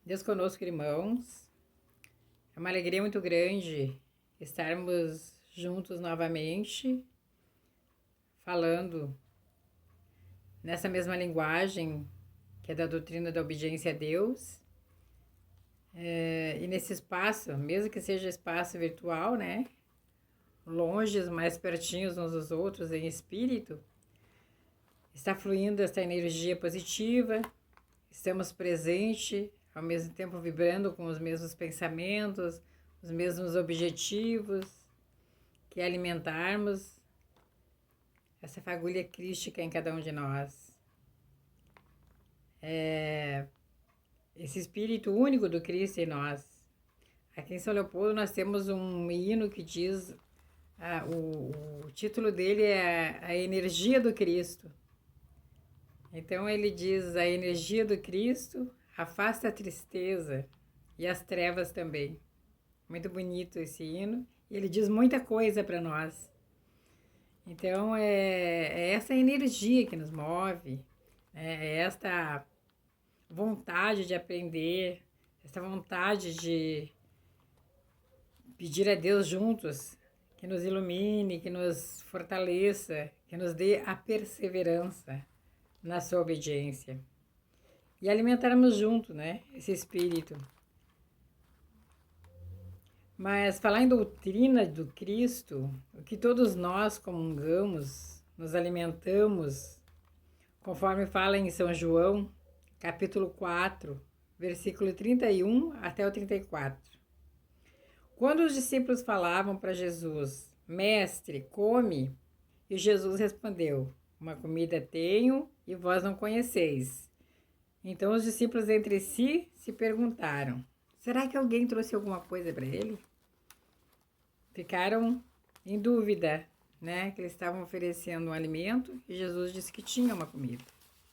Deus conosco, irmãos. É uma alegria muito grande estarmos juntos novamente, falando nessa mesma linguagem que é da doutrina da obediência a Deus. E nesse espaço, mesmo que seja espaço virtual, né? Longe, mais pertinhos uns dos outros em espírito, está fluindo essa energia positiva, estamos presentes, ao mesmo tempo vibrando com os mesmos pensamentos, os mesmos objetivos, que é alimentarmos essa fagulha crística em cada um de nós. Esse espírito único do Cristo em nós. Aqui em São Leopoldo nós temos um hino que diz, o título dele é A Energia do Cristo. Então ele diz: a energia do Cristo afasta a tristeza e as trevas também. Muito bonito esse hino. E ele diz muita coisa para nós. Então é essa energia que nos move, é esta vontade de aprender, essa vontade de pedir a Deus juntos que nos ilumine, que nos fortaleça, que nos dê a perseverança na sua obediência. E alimentarmos junto, né, esse espírito. Mas falar em doutrina do Cristo, o que todos nós comungamos, nos alimentamos, conforme fala em São João, capítulo 4, versículo 31 até o 34. Quando os discípulos falavam para Jesus: Mestre, come, e Jesus respondeu: uma comida tenho e vós não conheceis. Então os discípulos entre si se perguntaram: será que alguém trouxe alguma coisa para ele? Ficaram em dúvida, né? Que eles estavam oferecendo um alimento e Jesus disse que tinha uma comida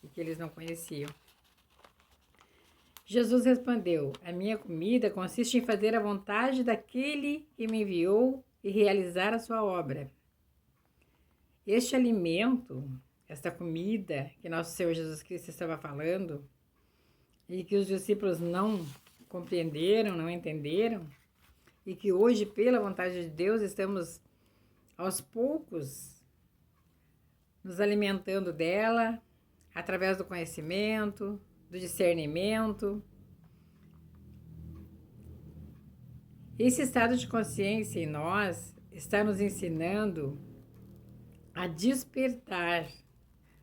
e que eles não conheciam. Jesus respondeu: a minha comida consiste em fazer a vontade daquele que me enviou e realizar a sua obra. Este alimento, esta comida que nosso Senhor Jesus Cristo estava falando e que os discípulos não compreenderam, não entenderam, e que hoje, pela vontade de Deus, estamos aos poucos nos alimentando dela através do conhecimento, do discernimento. Esse estado de consciência em nós está nos ensinando a despertar.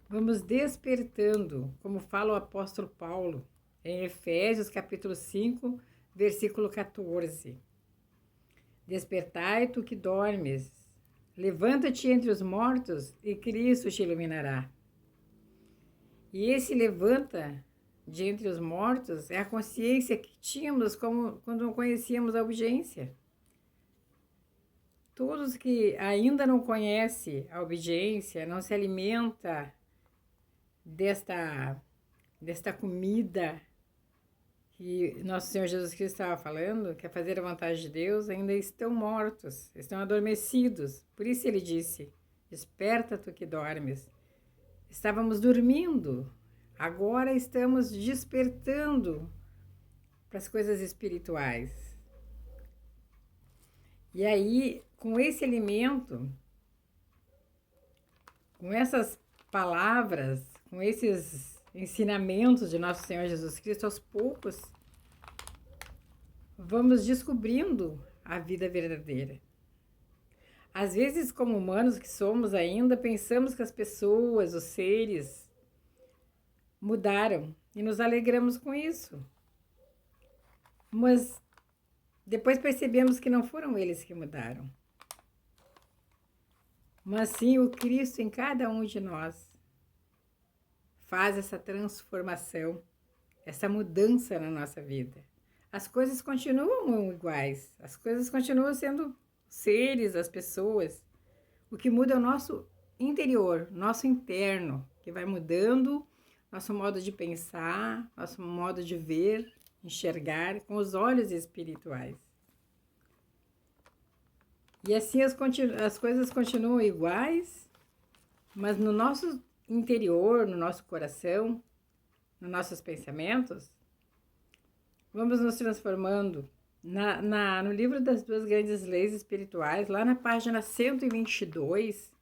Vamos despertando, como fala o apóstolo Paulo em Efésios capítulo 5, versículo 14. Despertai, tu que dormes, levanta-te entre os mortos e Cristo te iluminará. E esse levanta de entre os mortos é a consciência que tínhamos quando não conhecíamos a obediência. Todos que ainda não conhecem a obediência, não se alimenta desta comida que nosso Senhor Jesus Cristo estava falando, que é fazer a vontade de Deus, ainda estão mortos, estão adormecidos. Por isso ele disse: desperta tu que dormes. Estávamos dormindo, agora estamos despertando para as coisas espirituais. E aí, com esse alimento, com essas palavras, com esses ensinamentos de nosso Senhor Jesus Cristo, aos poucos, vamos descobrindo a vida verdadeira. Às vezes, como humanos que somos ainda, pensamos que as pessoas, os seres, mudaram e nos alegramos com isso. Mas depois percebemos que não foram eles que mudaram, mas sim o Cristo em cada um de nós faz essa transformação, essa mudança na nossa vida. As coisas continuam iguais, as coisas continuam sendo seres, as pessoas. O que muda é o nosso interior, nosso interno, que vai mudando nosso modo de pensar, nosso modo de ver, enxergar com os olhos espirituais. E assim as coisas continuam iguais, mas no nosso interior, no nosso coração, nos nossos pensamentos, vamos nos transformando. No livro das duas grandes leis espirituais, lá na página 122,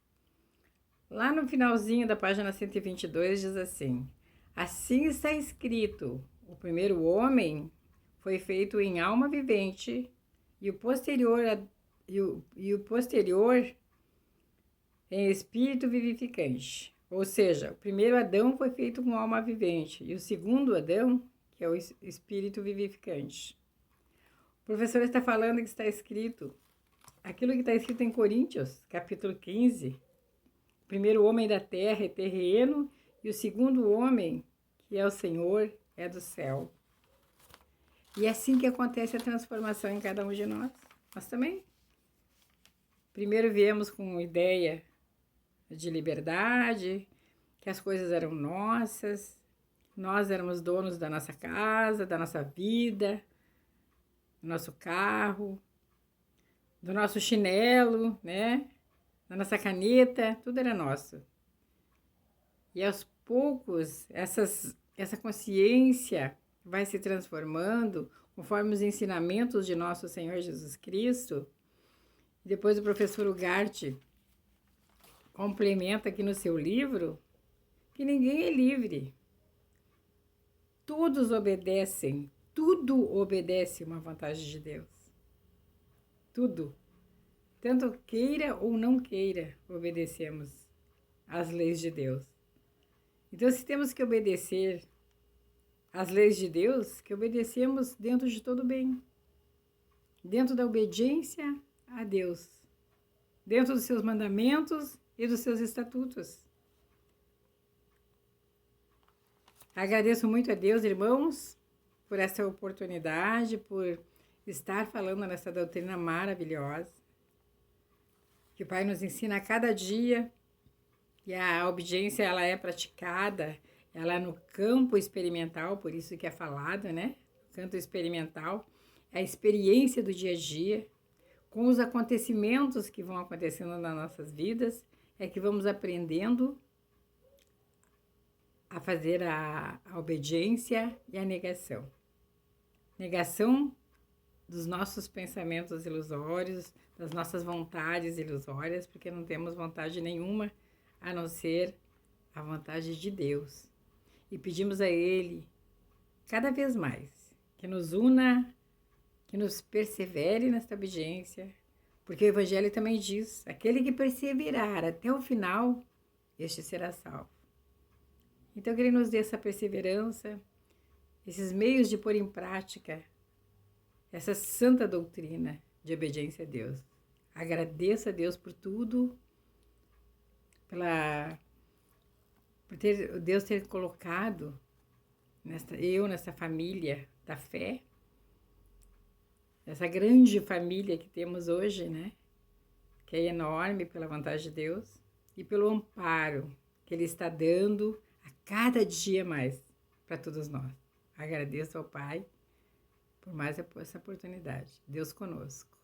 lá no finalzinho da página 122, diz assim: assim está escrito, o primeiro homem foi feito em alma vivente e o posterior em espírito vivificante. Ou seja, o primeiro Adão foi feito com alma vivente e o segundo Adão, que é o espírito vivificante. O professor está falando que está escrito, aquilo que está escrito em Coríntios, capítulo 15. O primeiro homem da terra é terreno e o segundo homem, que é o Senhor, é do céu. E é assim que acontece a transformação em cada um de nós. Nós também. Primeiro viemos com ideia de liberdade, que as coisas eram nossas, nós éramos donos da nossa casa, da nossa vida, do nosso carro, do nosso chinelo, né? Da nossa caneta, tudo era nosso. E aos poucos, essa consciência vai se transformando conforme os ensinamentos de nosso Senhor Jesus Cristo. Depois o professor Ugarte complementa aqui no seu livro que ninguém é livre. Todos obedecem, tudo obedece uma vontade de Deus. Tudo. Tanto queira ou não queira, obedecemos às leis de Deus. Então, se temos que obedecer às leis de Deus, que obedecemos dentro de todo bem. Dentro da obediência a Deus. Dentro dos seus mandamentos e dos seus estatutos. Agradeço muito a Deus, irmãos, por essa oportunidade, por estar falando nessa doutrina maravilhosa, que o Pai nos ensina a cada dia, e a obediência ela é praticada, ela é no campo experimental, por isso que é falado, né? Campo experimental, é a experiência do dia a dia, com os acontecimentos que vão acontecendo nas nossas vidas, é que vamos aprendendo a fazer a obediência e a negação. Negação dos nossos pensamentos ilusórios, das nossas vontades ilusórias, porque não temos vontade nenhuma a não ser a vontade de Deus. E pedimos a Ele, cada vez mais, que nos una, que nos persevere nesta obediência, porque o Evangelho também diz, aquele que perseverar até o final, este será salvo. Então, que Ele nos dê essa perseverança, esses meios de pôr em prática essa santa doutrina de obediência a Deus. Agradeço a Deus por tudo, por Deus ter colocado nessa família da fé, essa grande família que temos hoje, né? Que é enorme pela vontade de Deus e pelo amparo que Ele está dando a cada dia mais para todos nós. Agradeço ao Pai por mais essa oportunidade. Deus conosco.